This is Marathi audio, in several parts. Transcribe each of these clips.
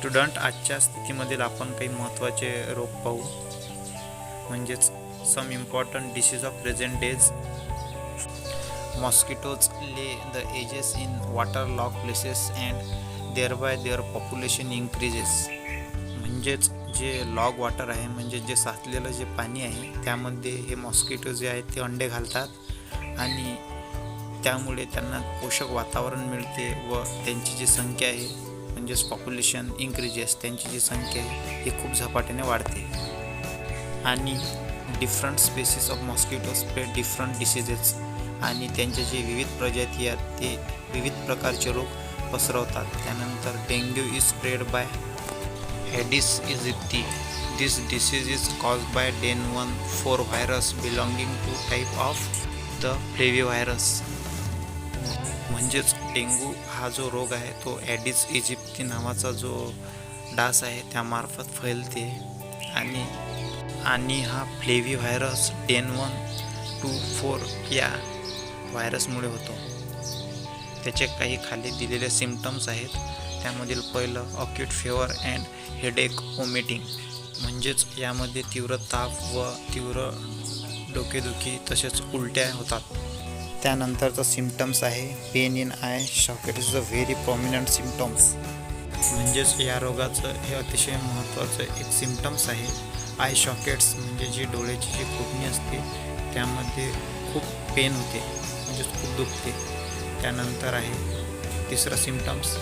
स्टुडंट, आजच्या स्थितीमधील आपण काही महत्त्वाचे रोग पाहू, म्हणजेच some important disease of present days. Mosquitoes lay the eggs in water lock places and thereby their population increases. म्हणजेच जे लॉग वॉटर आहे, म्हणजे जे साचलेलं जे पाणी आहे, त्यामध्ये हे मॉस्किटो जे आहेत ते अंडे घालतात आणि त्यामुळे त्यांना पोषक वातावरण मिळते व त्यांची जी संख्या आहे, म्हणजेच पॉप्युलेशन इन्क्रीजेस, त्यांची जी संख्या आहे ही खूप झपाट्याने वाढते. आणि different species of mosquito spread different diseases, आणि त्यांचे जे विविध प्रजाती आहेत ते विविध प्रकारचे रोग पसरवतात. त्यानंतर dengue is spread by Aedes aegypti. This disease is caused by डेन14 virus belonging to type of the flavivirus. म्हणजेच डेंग्यू हा जो रोग आहे तो ॲडिस इजिप्ती नावाचा जो डास आहे त्यामार्फत फैलते आणि हा फ्लेव्हिव्हायरस डेन14 या व्हायरसमुळे होतो. त्याचे काही खाली दिलेले सिम्पटम्स आहेत. त्यामधील पहिलं acute favour and headache vomiting. म्हणजेच यामध्ये तीव्र ताप व तीव्र डोकेदुखी तसेच उलट्या होतात. त्यानंतरचं सिम्पटम्स आहे pain in I socket is a very prominent symptoms. म्हणजेच या रोगाचं हे अतिशय महत्त्वाचं एक सिम्पटम्स आहे. आय शॉकेट्स म्हणजे जी डोळ्याची जी खुपणी असते त्यामध्ये खूप पेन होते, म्हणजेच खूप दुखते. त्यानंतर आहे तिसरं symptoms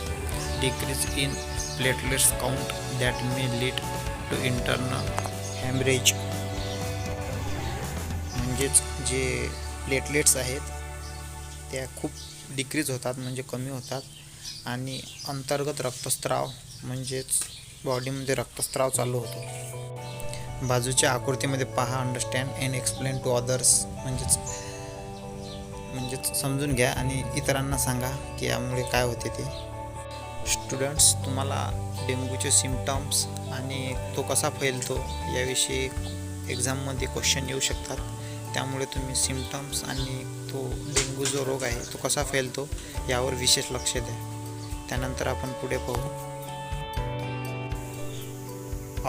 decrease in platelets count that may lead to internal haemorrhage. म्हणजेच जे प्लेटलेट्स आहेत त्या खूप डिक्रीज होतात, म्हणजे कमी होतात, आणि अंतर्गत रक्तस्राव म्हणजेच बॉडीमध्ये रक्तस्राव चालू होतो. बाजूच्या आकृतीमध्ये पहा, understand and explain to others. म्हणजेच समजून घ्या आणि इतरांना सांगा की यामुळे काय होते ते. स्टुडंट्स, तुम्हाला डेंग्यूचे सिम्पटम्स आणि तो कसा फैलतो याविषयी एक्झाममध्ये क्वेश्चन येऊ शकतात. त्यामुळे तुम्ही सिम्पटम्स आणि तो डेंग्यू जो रोग आहे तो कसा फैलतो यावर विशेष लक्ष द्या. त्यानंतर आपण पुढे पाहू.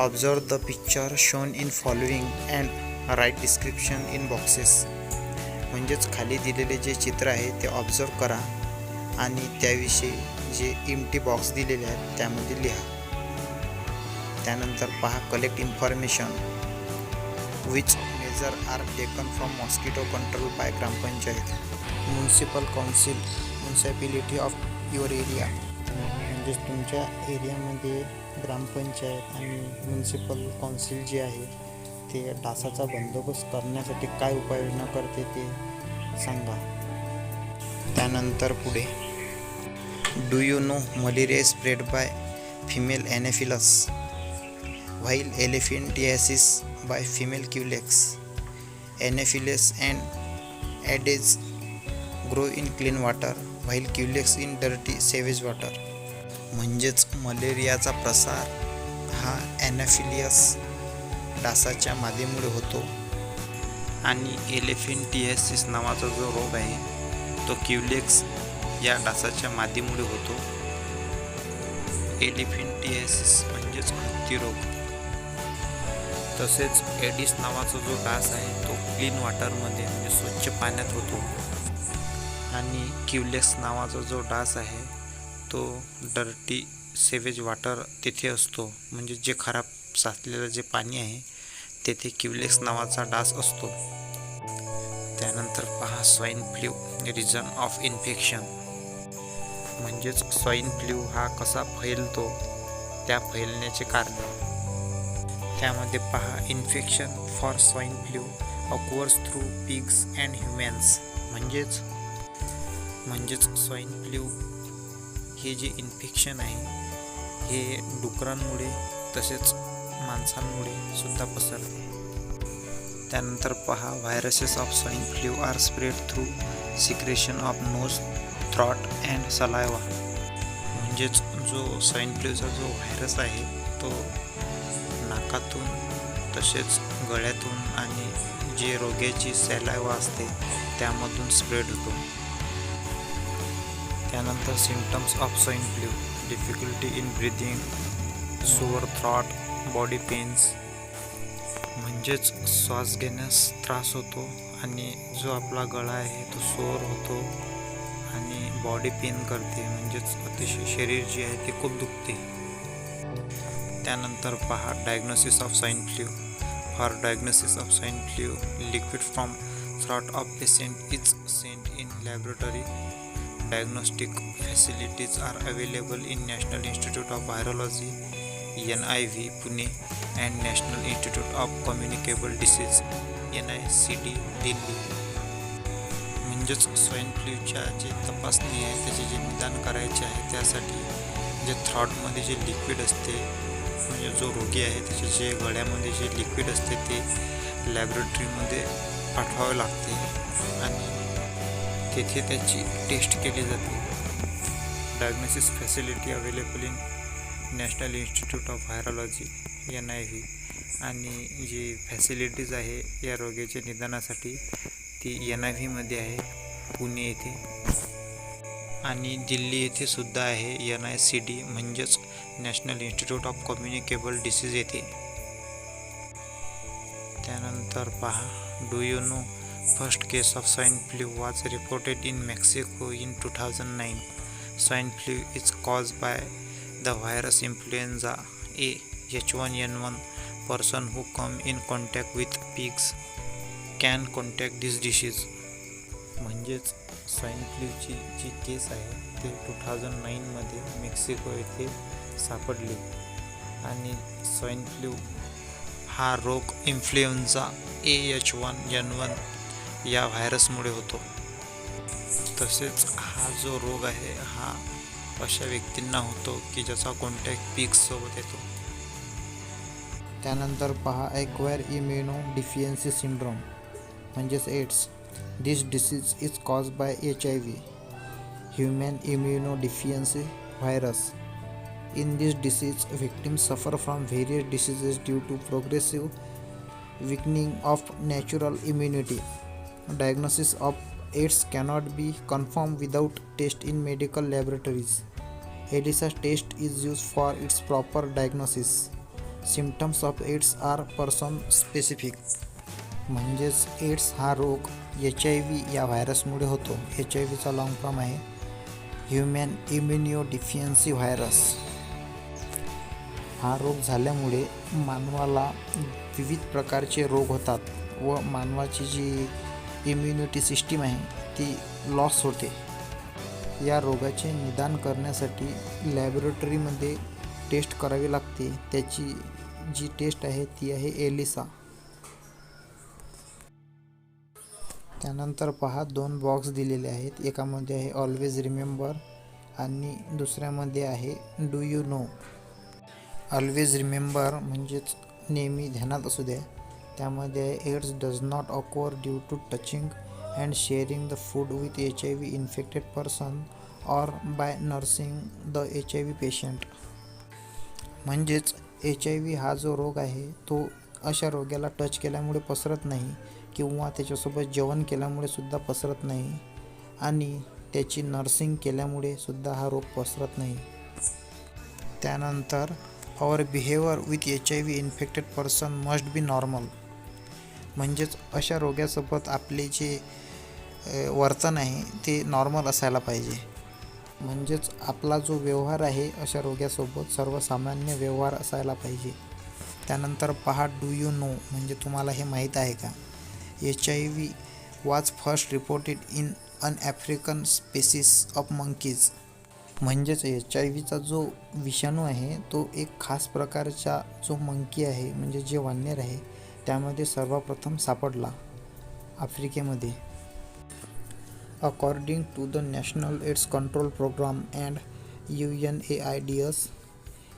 Observe the picture shown in following and write description in boxes. म्हणजेच खाली दिलेले जे चित्र आहे ते ऑब्झर्व करा आणि त्याविषयी जे एम्प्टी बॉक्स दिलेले आहेत त्यामध्ये लिहा. त्यानंतर पहा collect information which measure are taken from mosquito control by gram panchayat, municipal council, municipality of your area. म्हणजेच तुमच्या एरियामध्ये ग्रामपंचायत आणि म्युन्सिपल काउन्सिल जे आहे ते डासाचा बंदोबस्त करण्यासाठी काय उपाययोजना करते ते सांगा. त्यानंतर पुढे do you know malaria spread by female Anopheles while elephantiasis by female Culex. Anopheles and Aedes grow in clean water while Culex in dirty sewage water. म्हणजेच मलेरियाचा प्रसार हा ॲनाफिलियस डासाच्या मादीमुळे होतो आणि एलिफेंटियासिस नावाचा जो रोग आहे तो क्युलेक्स या डासाच्या मादीमुळे होतो. एलिफेंटियासिस म्हणजेच हत्ती रोग. तसेच एडिस नावाचा जो डास आहे तो क्लीन वॉटरमध्ये म्हणजे स्वच्छ पाण्यात होतो आणि क्युलेक्स नावाचा जो डास आहे तो डर्टी सेवेज वॉटर तिथे असतो, म्हणजे जे खराब साचलेलं जे पाणी आहे तेथे क्युलेक्स नावाचा डास असतो. त्यानंतर पहा swine flu reason of infection. म्हणजेच स्वाईन फ्लू हा कसा फैलतो त्या फैलण्याचे कारण. त्यामध्ये पहा infection for swine flu occurs through pigs and humans. म्हणजेच स्वाईन फ्लू हे जे इन्फेक्शन आहे हे डुकरांमुळे तसेच माणसांमुळे सुद्धा पसरते. त्यानंतर पहा viruses of swine flu are spread through secretion of nose, throat and saliva. म्हणजेच जो स्वाईन फ्लूचा जो व्हायरस आहे तो नाकातून तसेच गळ्यातून आणि जे रोग्याची सलायवा असते त्यामधून स्प्रेड होतो. त्यानंतर symptoms of swine flu difficulty in breathing, sore throat, body pains म्हणजेच श्वास घेण्यास त्रास होतो आणि जो आपला गळा आहे तो सोअर होतो आणि बॉडी पेन करते, म्हणजेच अतिशय शरीर जे आहे ते खूप दुखते. त्यानंतर पहा diagnosis of swine flu. For diagnosis of swine flu, liquid from throat of patient is sent in laboratory. Diagnostic facilities are available in National Institute of Virology NIV Pune and National Institute of Communicable Disease NICD Delhi. म्हणजेच स्वाईन फ्लूच्या जे तपासणी आहे त्याचे जे निदान करायचे आहे त्यासाठी जे थ्रॉटमध्ये जे लिक्विड असते, म्हणजे जो रोगी आहे त्याचे जे गळ्यामध्ये जे लिक्विड असते ते लॅबोरेटरीमध्ये पाठवावे लागते आणि तेथे त्याची टेस्ट केली जाते. Diagnosis facility available in national institute of virology NIV आणि जी फॅसिलिटीज आहे या रोगाच्या निदानासाठी ती NIVमध्ये आहे पुणे येथे आणि दिल्ली येथे सुद्धा आहे NICD म्हणजेच national institute of communicable disease येथे. त्यानंतर पहा do you no first case of swine flu was reported in Mexico in 2009. Swine flu is caused by the virus influenza A H1N1. Person who come in contact with pigs can contact this disease. म्हणजेच स्वाईन फ्लूची जी केस आहे ते 2009मध्ये मेक्सिको येथे सापडली आणि स्वाईन फ्लू हा रोग इन्फ्लुएन्झा AH1N1 या व्हायरसमुळे होतो. तसेच हा जो रोग आहे हा अशा व्यक्तींना होतो की ज्याचा कॉन्टॅक्ट पिग्ससोबत येतो. त्यानंतर पहा ॲक्वायर इम्युनो डिफिशियन्सी सिंड्रोम म्हणजेच AIDS. This disease is cause by HIV human immunodeficiency virus. In this disease, victims suffer from various diseases due to progressive weakening of natural immunity. Diagnosis of AIDS cannot be confirmed without test in medical laboratories. ELISA test is used for its proper diagnosis. Symptoms of AIDS are person specific. म्हणजेच एड्स हा रोग HIV या व्हायरसमुळे होतो. HIVचा लॉंग फॉर्म आहे ह्युमन इम्युनोडिफिशियन्सी व्हायरस. हा रोग झाल्यामुळे मानवाला विविध प्रकारचे रोग होतात व मानवाची जी इम्युनिटी सिस्टीम आहे ती लॉस होते. या रोगाचे निदान करण्यासाठी लॅबोरेटरीमध्ये टेस्ट करावी लागते. त्याची जी टेस्ट आहे ती आहे एलिसा. त्यानंतर पहा 2 बॉक्स दिलेले आहेत. एकामध्ये आहे ऑलवेज रिमेंबर आणि दुसऱ्यामध्ये आहे do you know. Always remember म्हणजेच नेहमी ध्यानात असू द्या. त्यामध्ये AIDS does not occur due to touching and sharing the food with HIV infected person or by nursing the HIV patient. म्हणजेच HIV हा जो रोग आहे तो अशा रोग्याला टच केल्यामुळे पसरत नाही किंवा त्याच्यासोबत जेवण केल्यामुळे सुद्धा पसरत नाही आणि त्याची नर्सिंग केल्यामुळे सुद्धा हा रोग पसरत नाही. त्यानंतर our behavior with HIV infected person must be normal. म्हणजेच अशा रोग्यासोबत आपले जे वर्तन आहे ते नॉर्मल असायला पाहिजे. म्हणजेच आपला जो व्यवहार आहे अशा रोग्यासोबत सर्वसामान्य व्यवहार असायला पाहिजे. त्यानंतर पहा डू यू नो म्हणजे तुम्हाला हे माहीत आहे का. HIV was first reported in an African species of monkeys. म्हणजेच HIVचा जो विषाणू आहे तो एक खास प्रकारचा जो मंकी आहे म्हणजे जे वानर आहे त्यामध्ये सर्वप्रथम सापडला आफ्रिकेमध्ये. According to the national AIDS control programme and UNAIDS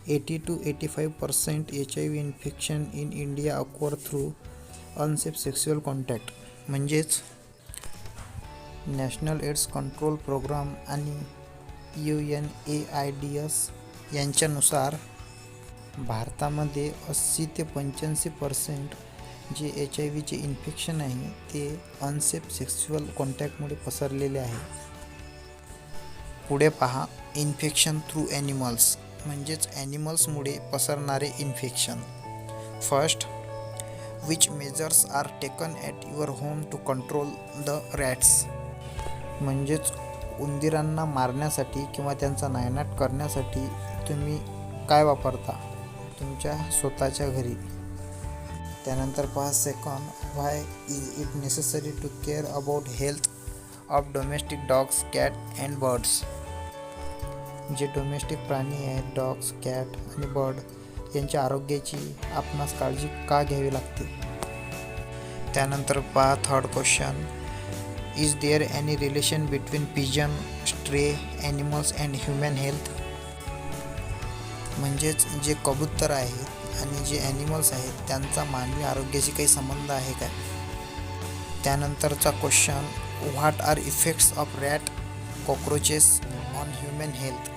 80 to 85% HIV infection in India occur through unsafe sexual contact. म्हणजेच नॅशनल एड्स कंट्रोल प्रोग्राम आणि UNAIDS यांच्यानुसार भारतामध्ये 80 ते 85% जे HIVचे इन्फेक्शन आहे ते अनसेफ सेक्शुअल कॉन्टॅक्टमुळे पसरलेले आहे. पुढे पहा इन्फेक्शन थ्रू ॲनिमल्स म्हणजेच ॲनिमल्समुळे पसरणारे infection. First, which measures are taken at your home to control the rats. म्हणजेच उंदीरांना मारण्यासाठी किंवा त्यांचा नायनाट करण्यासाठी तुम्ही काय वापरता तुमच्या स्वतःच्या घरी. त्यानंतर पहा second, why is it necessary to care about health of domestic dogs, cat and birds. जे डोमेस्टिक प्राणी आहेत, डॉग्स, कॅट आणि बर्ड यांच्या आरोग्याची आपणास काळजी का घ्यावी लागते. त्यानंतर पहा third question, is there any relation between pigeon, stray animals and human health. म्हणजेच जे कबूतर आहेत आणि जे ॲनिमल्स आहेत त्यांचा मानवी आरोग्याशी काही संबंध आहे का. त्यानंतरचा question, what are effects of rat, cockroaches on human health.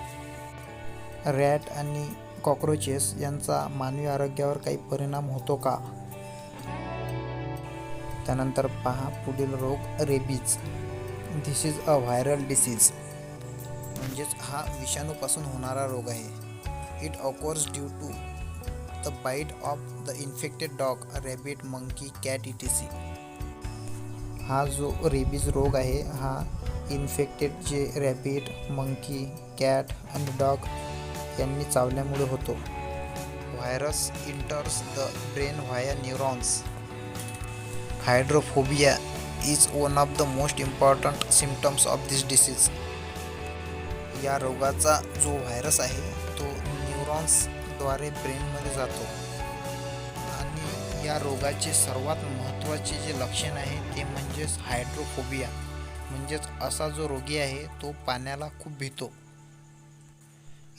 Rat आणि कॉक्रोचेस यांचा मानवी आरोग्यावर काही परिणाम होतो का. त्यानंतर पहा पुढील रोग, rabies. This is a viral disease. म्हणजेच हा विषाणूपासून होणारा रोग आहे. It occurs due to the bite of the infected dog, rabbit, monkey, cat etc. हा जो रेबीज रोग आहे हा इन्फेक्टेड जे रॅबिट, मंकी, कॅट आणि डॉग यांनी चावल्यामुळे होतो. Virus enters the brain via neurons. Hydrophobia is one of the most important symptoms of this disease. या रोगाचा जो व्हायरस आहे तो न्यूरॉन्सद्वारे ब्रेनमध्ये जातो आणि या रोगाचे सर्वात महत्त्वाचे जे लक्षण आहे ते म्हणजेच हायड्रोफोबिया. म्हणजेच असा जो रोगी आहे तो पाण्याला खूप भीतो.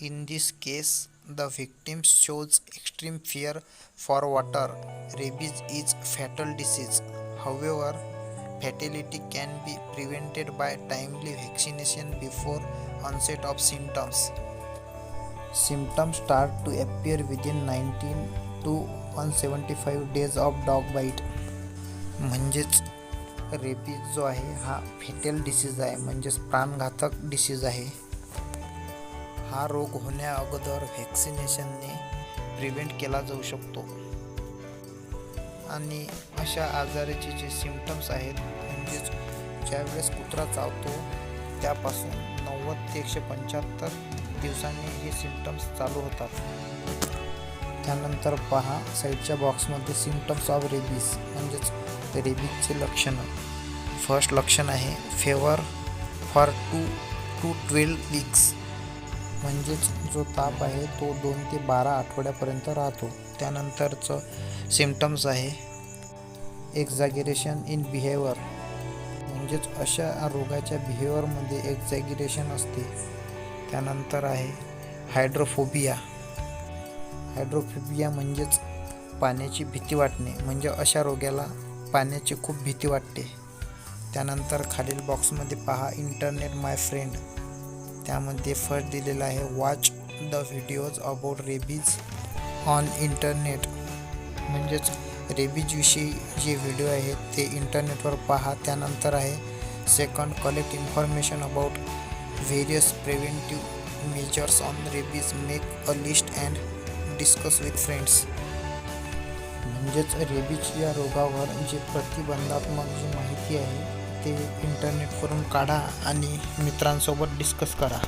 In this case the victim shows extreme fear for water. Rabies is fatal disease. However, fatality can be prevented by timely vaccination before onset of symptoms. Symptoms start to appear within 19 to 175 days of dog bite. म्हणजेच रेबीज जो आहे हा फॅटल डिसीज आहे, म्हणजेच प्राणघातक डिसीज आहे. हा रोग होण्या अगोदर व्हॅक्सिनेशनने प्रिव्हेंट केला जाऊ शकतो. आणि अशा आजाराचे जे सिम्पटम्स आहेत म्हणजेच ज्यावेळेस कुत्रा चावतो त्यापासून 90 ते 175 दिवसांनी हे सिम्पटम्स चालू होतात. त्यानंतर पहा साईडच्या बॉक्समध्ये सिम्पटम्स ऑफ रेबीज म्हणजेच रेबीजचे लक्षणं. फर्स्ट लक्षण आहे फेवर फॉर 2 to 12 वीक्स. म्हणजेच जो ताप आहे तो 2 ते 12 आठवड्यापर्यंत राहतो. त्यानंतरचं सिम्पटम्स आहे एक्झॅगरेशन इन बिहेवियर. म्हणजेच अशा रोगाच्या बिहेवियरमध्ये एक्झॅगरेशन असते. त्यानंतर आहे हायड्रोफोबिया. हायड्रोफोबिया म्हणजेच पाण्याची भीती वाटणे, म्हणजे अशा रोग्याला पाण्याची खूप भीती वाटते. त्यानंतर खालील बॉक्समध्ये पहा इंटरनेट माय फ्रेंड. त्यामध्ये फर्स्ट दिलेला आहे watch the videos about rabies on internet. म्हणजेच रेबीजविषयी जे व्हिडिओ आहेत ते इंटरनेटवर पहा. त्यानंतर आहे second, collect information about various preventive measures on rabies, make a list and discuss with friends. म्हणजेच रेबीज या रोगावर जे प्रतिबंधात्मक जी माहिती आहे ते इंटरनेटवरून काढा आणि मित्रांसोबत डिस्कस करा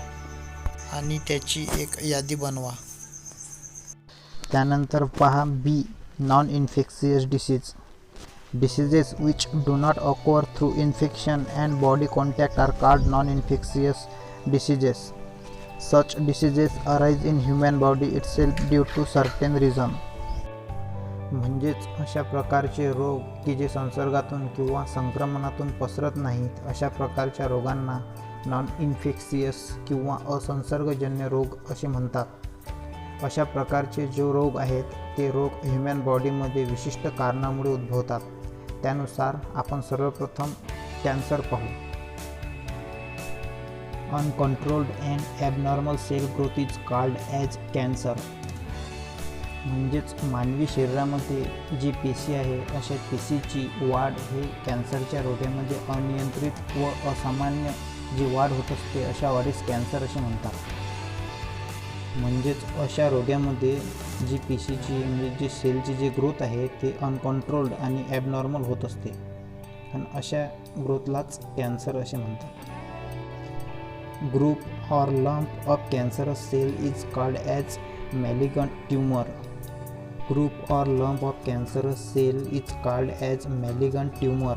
आणि त्याची एक यादी बनवा. त्यानंतर पहा B, non infectious disease. Diseases which do not occur through infection and body contact are called non-infectious diseases. Such diseases arise in human body itself due to certain reason. म्हणजेच अशा प्रकारचे रोग की जे संसर्गातून किंवा संक्रमणातून पसरत नाहीत अशा प्रकारच्या रोगांना नॉन इन्फेक्शियस किंवा असंसर्गजन्य रोग असे म्हणतात. अशा प्रकारचे जो रोग आहेत ते रोग ह्युमन बॉडीमध्ये विशिष्ट कारणामुळे उद्भवतात. त्यानुसार आपण सर्वप्रथम कॅन्सर पाहू. Uncontrolled and abnormal cell growth is called as cancer. म्हणजेच मानवी शरीरामध्ये जी पेशी आहे अशा पेशीची वाढ हे कॅन्सरच्या रोगामध्ये अनियंत्रित व असामान्य जी वाढ होत असते अशा वाढीस कॅन्सर असे म्हणतात. म्हणजेच अशा रोग्यामध्ये जी पेशीची म्हणजे जी सेलची जी ग्रोथ आहे ते अनकंट्रोल्ड आणि ॲबनॉर्मल होत असते आणि अशा ग्रोथलाच कॅन्सर असे म्हणतात. Group or lump of cancerous cell is called as malignant tumor. Group or lump of cancerous cell is called as malignant tumor.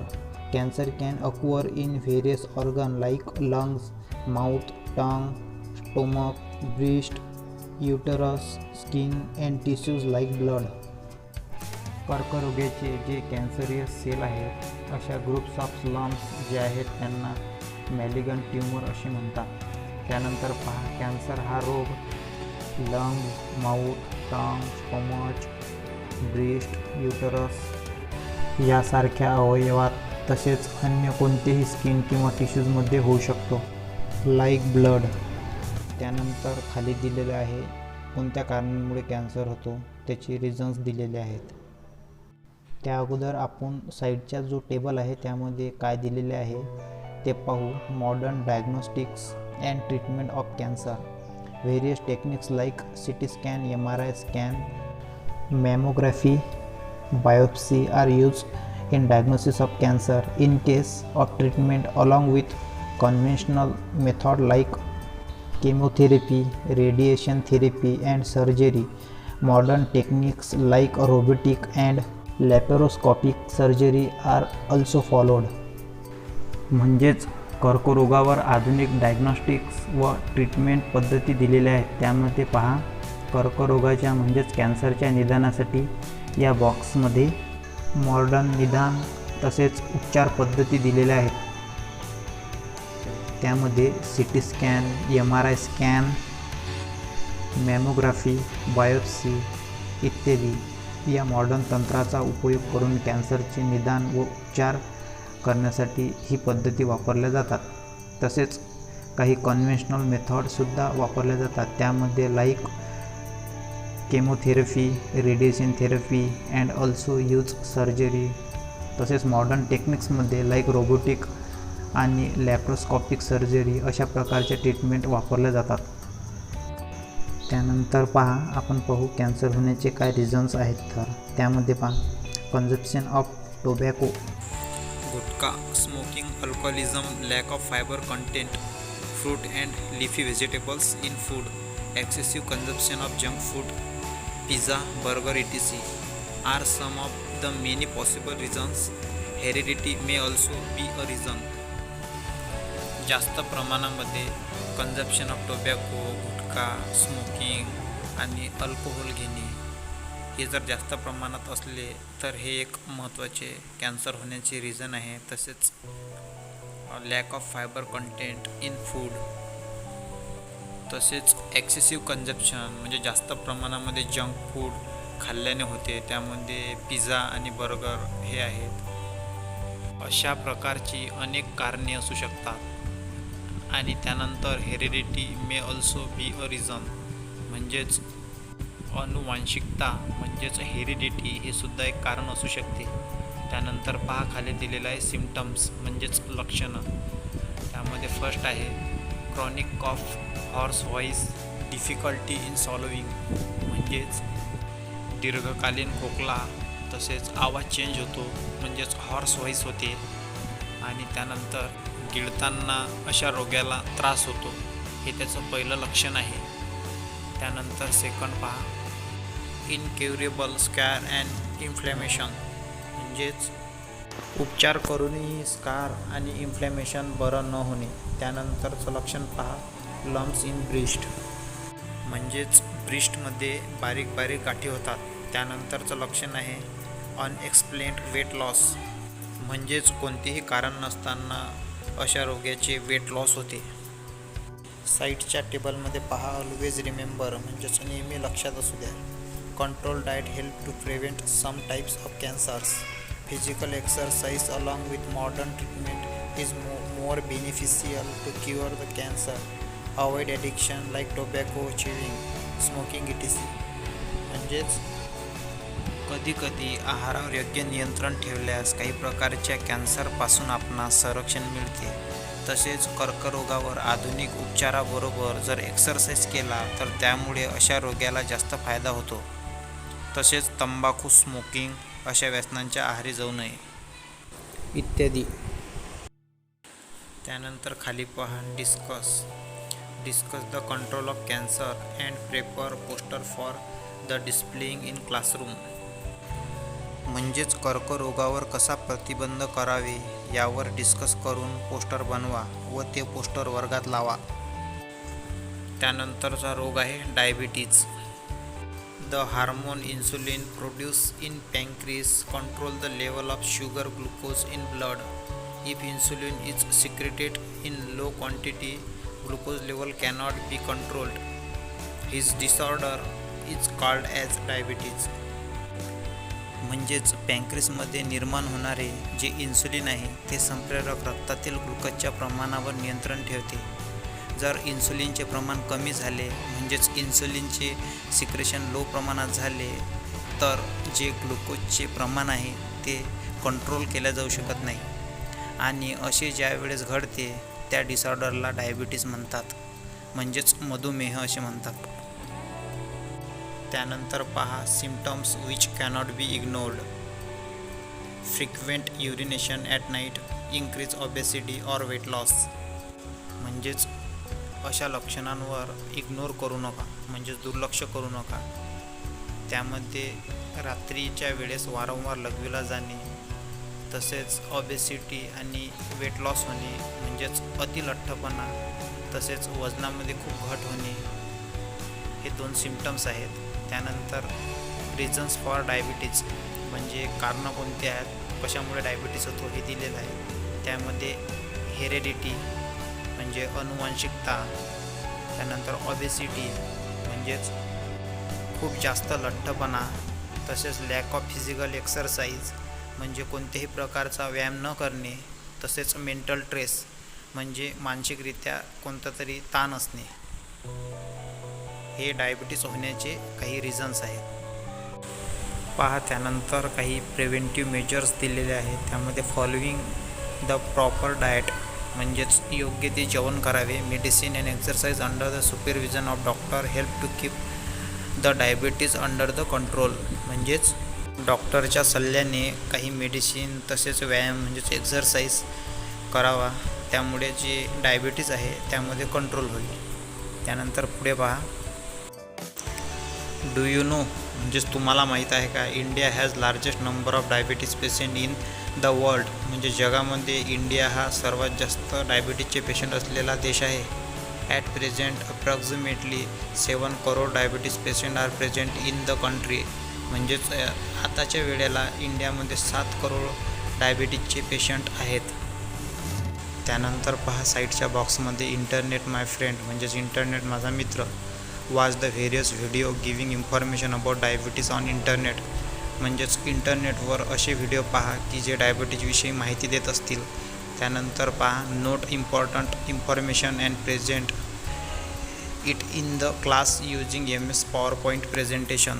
Cancer can occur in various organs like lungs, mouth, tongue, stomach, breast, uterus, skin and tissues like blood. कर्करोगाचे जे कॅन्सरियस सेल आहेत अशा ग्रुप्स ऑफ लम्प्स जे आहेत त्यांना मॅलिगंट ट्यूमर असे म्हणतात. त्यानंतर पहा, कॅन्सर हा रोग लंग्स, माउथ, टंग, स्टोमच, ब्रेस्ट, युटरस यासारख्या अवयवात तसेच अन्य कोणतेही स्किन किंवा टिश्यूजमध्ये होऊ शकतो, लाईक ब्लड. त्यानंतर खाली दिलेले आहे कोणत्या कारणांमुळे कॅन्सर होतो त्याचे रिझन्स दिलेले आहेत. त्या अगोदर आपण साईडचा जो टेबल आहे त्यामध्ये काय दिलेले आहे ते पाहू. Modern diagnostics and treatment of cancer. Various techniques like CT scan, MRI scan, mammography, biopsy are used in diagnosis of cancer. In case of treatment, along with conventional method like chemotherapy, radiation therapy and surgery, modern techniques like robotic and laparoscopic surgery are also followed. म्हणजेच कर्करोगावर आधुनिक डायग्नॉस्टिक्स व ट्रीटमेंट पद्धती दिलेल्या आहेत. त्यामध्ये पहा, कर्करोगाच्या म्हणजेच कॅन्सरच्या निदानासाठी या बॉक्समध्ये मॉडर्न निदान तसेच उपचार पद्धती दिलेल्या आहेत. त्यामध्ये CT scan, MRI scan, mammography, biopsy इत्यादी या मॉडर्न तंत्राचा उपयोग करून कॅन्सरचे निदान व उपचार करण्यासाठी ही पद्धती वापरल्या जातात. तसेच काही कन्व्हेन्शनल मेथडसुद्धा वापरल्या जातात. त्यामध्ये like chemotherapy, radiation therapy and also use surgery. तसेच मॉडर्न टेक्निक्समध्ये लाईक रोबोटिक आणि लॅप्रोस्कॉपिक सर्जरी अशा प्रकारच्या ट्रीटमेंट वापरल्या जातात. त्यानंतर पहा, आपण पाहू कॅन्सर होण्याचे काय रिझन्स आहेत. तर त्यामध्ये पहा, consumption of tobacco, gutkha, smoking, alcoholism, lack of fibre content, fruit and leafy vegetables in food, excessive consumption of junk food, pizza, burger etc. are some of the many possible reasons. Heredity may also be a reason. जास्त प्रमाणामध्ये कन्झप्शन ऑफ टोबॅको, गुटखा, स्मोकिंग आणि अल्कोहोल घेणे हे जर जास्त प्रमाणात असले तर हे एक महत्त्वाचे कॅन्सर होण्याचे रिझन आहे. तसेच lakh of fibre content in food, तसेच एक्सेसिव्ह कन्झप्शन म्हणजे जास्त प्रमाणामध्ये जंक फूड खाल्ल्याने होते. त्यामध्ये पिझ्झा आणि बर्गर हे आहेत. अशा प्रकारची अनेक कारणे असू शकतात. आणि त्यानंतर heredity may also be a reason, म्हणजेच अनुवांशिकता म्हणजेच हेरिडिटी हे सुद्धा एक कारण असू शकते. त्यानंतर पहा, खाली दिलेलं आहे सिम्पटम्स म्हणजेच लक्षणं. त्यामध्ये फर्स्ट आहे chronic cough, hoarse voice, difficulty in solving म्हणजेच दीर्घकालीन खोकला, तसेच आवाज चेंज होतो म्हणजेच हॉर्स व्हॉइस होते. आणि त्यानंतर गिळताना अशा रोग्याला त्रास होतो, हे त्याचं पहिलं लक्षण आहे. त्यानंतर सेकंड पहा, इनक्युरेबल स्कॅर अँड इन्फ्लॅमेशन म्हणजेच उपचार करूनही स्कार आणि इन्फ्लॅमेशन बरं न होणे. त्यानंतरचं लक्षण पहा, लम्प्स इन ब्रेस्ट म्हणजेच ब्रेस्टमध्ये बारीक बारीक गाठी होतात. त्यानंतरचं लक्षण आहे अनएक्सप्लेन्ड वेट लॉस म्हणजेच कोणतेही कारण नसताना अशा रोग्याचे वेट लॉस होते. साईडच्या टेबलमध्ये पहा, ऑलवेज रिमेंबर म्हणजेच नेहमी लक्षात असू द्या. Control diet help to prevent some types of cancers. Physical exercise along with modern treatment is more beneficial to cure the cancer. Avoid addiction like tobacco, chewing, smoking etc. म्हणजेच कधीकधी आहारावर योग्य नियंत्रण ठेवल्यास काही प्रकारच्या कॅन्सरपासून आपणास संरक्षण मिळते. तसेच कर्करोगावर आधुनिक उपचाराबरोबर जर एक्सरसाइज केला तर त्यामुळे अशा रोग्याला जास्त फायदा होतो. तसेच तंबाखू, स्मोकिंग अशा व्यसनांच्या आहारी जाऊ नये इत्यादी. त्यानंतर खाली पहा discuss the control of cancer and prefer poster for the displaying in classroom. म्हणजेच कर्करोगावर कसा प्रतिबंध करावे यावर डिस्कस करून पोस्टर बनवा व ते पोस्टर वर्गात लावा. त्यानंतरचा रोग आहे diabetes. The hormone insulin produce in pancreas control the level of sugar glucose in blood. If insulin is secreted in low quantity, glucose level cannot be controlled. His disorder is called as diabetes. म्हणजेच पॅन्क्रियासमध्ये निर्माण होणारे जे इन्सुलिन आहे ते संप्रेरक रक्तातील ग्लुकोजच्या प्रमाणावर नियंत्रण ठेवते. जर इन्सुलिनचे प्रमाण कमी झाले म्हणजेच इन्सुलिनचे सिक्रेशन लो प्रमाणात झाले तर जे ग्लुकोजचे प्रमाण आहे ते कंट्रोल केले जाऊ शकत नाही आणि असे ज्या वेळेस घडते त्या डिसऑर्डरला डायबिटीज म्हणतात, म्हणजेच मधुमेह असे म्हणतात. त्यानंतर पहा symptoms which cannot be ignored. Frequent urination at night, increase obesity or weight loss. म्हणजेच अशा लक्षणांवर इग्नोर करू नका, म्हणजेच दुर्लक्ष करू नका. त्यामध्ये रात्रीच्या वेळेस वारंवार लघवीला जाणे, तसेच ओबेसिटी आणि वेट लॉस होणे म्हणजेच अतिलठ्ठपणा, तसेच वजनामध्ये खूप घट होणे हे 2 सिम्पटम्स आहेत. त्यानंतर रिझन्स फॉर डायबिटीज म्हणजे कारणं कोणती आहेत, कशामुळे डायबिटीज होतो हे दिलेलं आहे. त्यामध्ये हेरेडिटी म्हणजे अनुवांशिकता, त्यानंतर ओबेसिटी म्हणजेच खूप जास्त लठ्ठपणा, तसेच लॅक ऑफ फिजिकल एक्सरसाइज म्हणजे कोणत्याही प्रकारचा व्यायाम न करणे, तसेच मेंटल स्ट्रेस म्हणजे मानसिकरित्या कोणता तरी ताण असणे. हे डायबिटीज होण्याचे काही रिझन्स आहेत. पहा त्यानंतर काही प्रिव्हेंटिव्ह मेजर्स दिलेले आहेत. त्यामध्ये फॉलोइंग द प्रॉपर डाएट म्हणजेच योग्य ते जेवण करावे. Medicine and exercise under the supervision of doctor help to keep the diabetes under the control. म्हणजेच डॉक्टरच्या सल्ल्याने काही मेडिसिन तसेच व्यायाम म्हणजेच एक्सरसाइज करावा, त्यामुळे जे डायबिटीज आहे त्यामध्ये कंट्रोल होईल. त्यानंतर पुढे पहा डू यू नो म्हणजेच तुम्हाला माहीत आहे का, India has largest number of diabetes patient in the world. म्हणजे जगामध्ये इंडिया हा सर्वात जास्त डायबिटीजचे पेशंट असलेला देश आहे. At present approximately 7 crore diabetes patient are present in the country. म्हणजेच आताच्या वेळेला इंडियामध्ये 7 करोड डायबिटीजचे पेशंट आहेत. त्यानंतर पहा साईडच्या बॉक्समध्ये इंटरनेट माय फ्रेंड म्हणजेच इंटरनेट माझा मित्र. Watch the various video giving information about diabetes on internet. म्हणजेच इंटरनेटवर असे व्हिडिओ पहा की जे डायबिटीजविषयी माहिती देत असतील. त्यानंतर पहा note important information and present it in the class using MS PowerPoint presentation.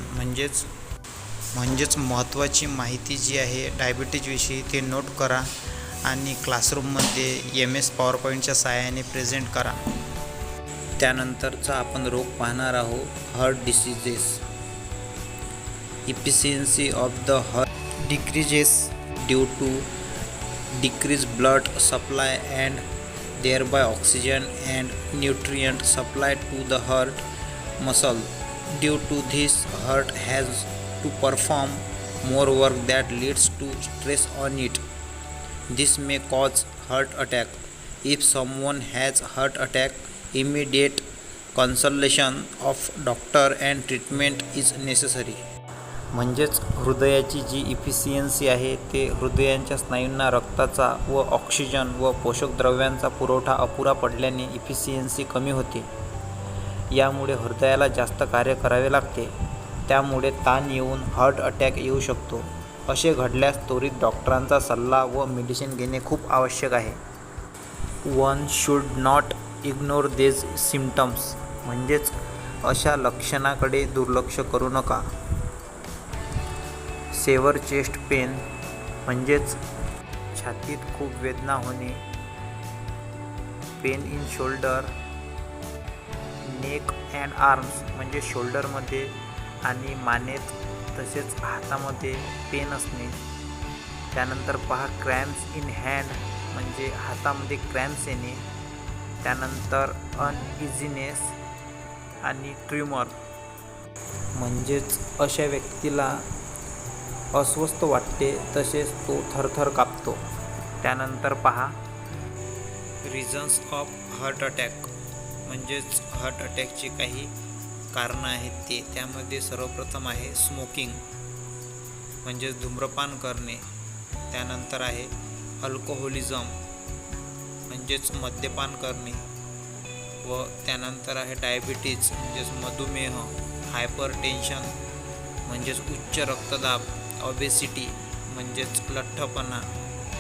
म्हणजेच महत्त्वाची माहिती जी आहे डायबिटीजविषयी ते नोट करा आणि क्लासरूममध्ये MS PowerPointच्या सहाय्याने प्रेझेंट करा. त्यानंतरचा आपण रोग पाहणार आहोत heart diseases. Efficiency of the heart decreases due to decreased blood supply and thereby oxygen and nutrient supply to the heart muscle. Due to this, heart has to perform more work that leads to stress on it. This may cause heart attack. If someone has heart attack, immediate consultation of doctor and treatment is necessary. म्हणजेच हृदयाची जी इफिशियन्सी आहे ते हृदयांच्या स्नायूंना रक्ताचा व ऑक्सिजन व पोषक द्रव्यांचा पुरवठा अपुरा पडल्याने इफिशियन्सी कमी होते. यामुळे हृदयाला जास्त कार्य करावे लागते. त्यामुळे ताण येऊन हार्ट अटॅक येऊ शकतो. असे घडल्यास त्वरित डॉक्टरांचा सल्ला व मेडिसिन घेणे खूप आवश्यक आहे. वन शुड नॉट इग्नोर देज सिम्पटम्स. म्हणजेच अशा लक्षणाकडे दुर्लक्ष करू नका. सेवर चेस्ट पेन म्हणजेच छातीत खूप वेदना होणे. Pain in shoulder, neck and arms म्हणजे शोल्डरमध्ये आणि मानेत तसेच हातामध्ये पेन असणे. त्यानंतर पहा क्रॅम्प्स इन हँड म्हणजे हातामध्ये क्रॅम्प्स येणे. त्यानंतर अनइझीनेस आणि ट्रिमर म्हणजेच अशा व्यक्तीला अस्वस्थ वाटते तसेच तो थरथर कापतो. त्यानंतर पहा रिझन्स ऑफ हार्ट अटॅक म्हणजेच हार्ट अटॅकची काही कारणं आहेत ते. त्यामध्ये सर्वप्रथम आहे स्मोकिंग म्हणजेच धूम्रपान करणे. त्यानंतर आहे अल्कोहोलिझम म्हणजेच मद्यपान करणे. व त्यानंतर आहे डायबिटीज म्हणजेच मधुमेह, हायपर टेन्शन म्हणजेच उच्च रक्तदाब, ओबेसिटी म्हणजेच लठ्ठपणा,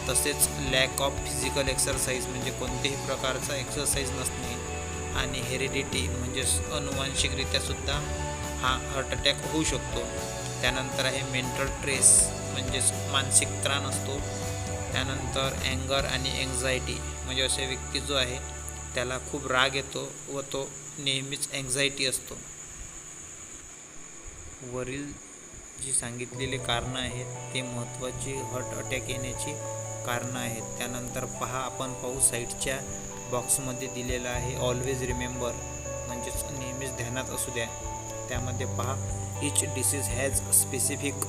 तसेच लॅक ऑफ फिजिकल एक्सरसाइज म्हणजे कोणत्याही प्रकारचा एक्सरसाइज नसणे, आणि हेरिडिटी म्हणजेच अनुवांशिकरित्यासुद्धा हा हार्ट अटॅक होऊ शकतो. त्यानंतर आहे मेंटल स्ट्रेस म्हणजेच मानसिक ताण असतो. त्यानंतर अँगर आणि एन्झायटी म्हणजे असे व्यक्ती जो आहे त्याला खूप राग येतो व तो नेहमीच एन्झायटी असतो. वरील जी सांगितलेली कारणं आहेत ते महत्त्वाची हार्ट अटॅक येण्याची कारणं आहेत. त्यानंतर आपण पाहू साईडच्या बॉक्समध्ये दिलेलं आहे ऑलवेज रिमेंबर म्हणजेच नेहमीच ध्यानात असू द्या. त्यामध्ये पहा each disease has specific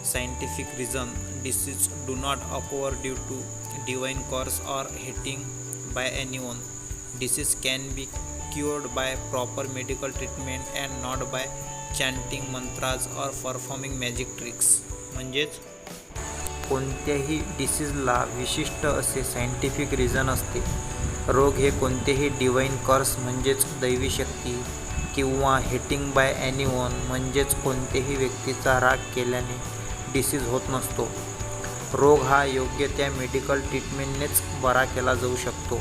scientific reason. Disease do not occur due to divine curse or hating by anyone. Disease can be cured by proper medical treatment and not by chanting mantras or performing magic tricks. म्हणजेच कोणत्याही डिसीजला विशिष्ट असे सायंटिफिक रिझन असते. रोग हे कोणतेही डिवाइन कर्स म्हणजेच दैवी शक्ती किंवा हेटिंग बाय एनीवन म्हणजेच कोणत्याही व्यक्तीचा राग केल्याने डिसीज होत नसतो. रोग हा योग्य त्या मेडिकल ट्रीटमेंटनेच बरा केला जाऊ शकतो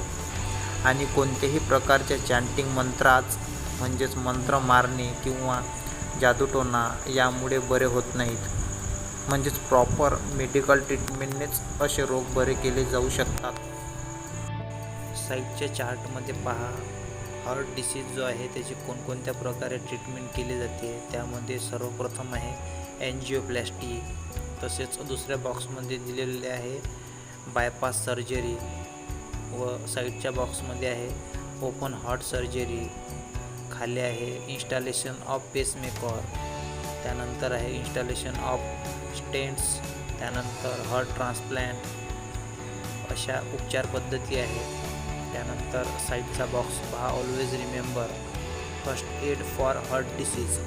आणि कोणत्याही प्रकारच्या चॅन्टिंग मंत्राज म्हणजेच मंत्र मारणे किंवा जादूटोणा यामुळे बरे होत नाहीत. म्हणजेच प्रॉपर मेडिकल ट्रीटमेंटनेच असे रोग बरे केले जाऊ शकतात. साईडच्या चार्टमध्ये पहा हार्ट डिसीज जो आहे त्याची कोणकोणत्या प्रकारे ट्रीटमेंट केली जाते. त्यामध्ये सर्वप्रथम आहे एन्जिओप्लॅस्टी. तसेच दुसऱ्या बॉक्समध्ये दिलेले आहे बायपास सर्जरी व साईडच्या बॉक्समध्ये आहे ओपन हार्ट सर्जरी. खाली आहे इन्स्टॉलेशन ऑफ पेसमेकर. त्यानंतर आहे इन्स्टॉलेशन ऑफ स्टेंट्स. त्यानंतर हार्ट ट्रान्सप्लांट. अशा उपचार पद्धती आहेत. त्यानंतर साईडचा बॉक्स पहा always remember first aid for heart disease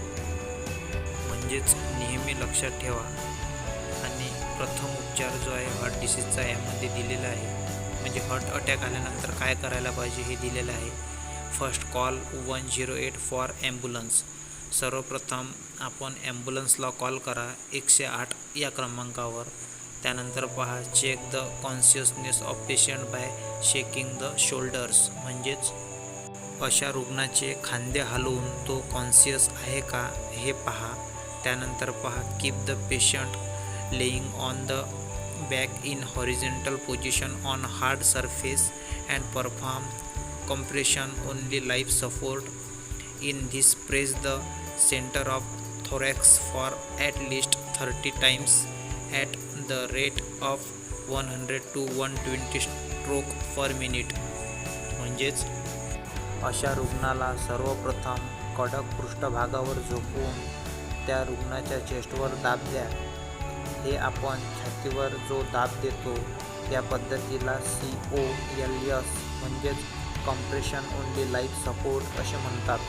म्हणजेच नेहमी लक्षात ठेवा. आणि प्रथम उपचार जो आहे हार्ट डिसीजचा यामध्ये दिलेला आहे. म्हणजे हार्ट अटॅक आल्यानंतर काय करायला पाहिजे हे दिलेलं आहे. First call 108 for ambulance. सर्वप्रथम आपण ॲम्ब्युलन्सला कॉल करा 108 या क्रमांकावर. त्यानंतर पहा check the consciousness of patient by shaking the shoulders म्हणजेच अशा रुग्णाचे खांदे हलवून तो कॉन्शियस आहे का हे पहा. त्यानंतर पहा keep the patient laying on the back in horizontal position on hard surface and perform compression only life support. In this press the center of thorax for at least 30 times at the rate of 100 to 120 stroke per minute. म्हणजेच अशा रुग्णाला सर्वप्रथम कडक पृष्ठभागावर झोपवून त्या रुग्णाच्या चेस्टवर दाब द्या. हे आपण छातीवर जो दाब देतो त्या पद्धतीला COLS म्हणजेच कॉम्प्रेशन ओनली लाईफ सपोर्ट असे म्हणतात.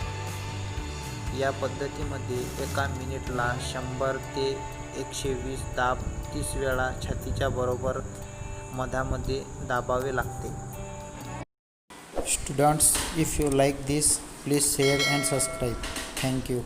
या पद्धतीमध्ये एका मिनिटला 100 ते 120 दाब 30 वेळा छातीच्या बरोबर मधामध्ये दाबावे लागते. Students, if you like this, please share and subscribe. Thank you.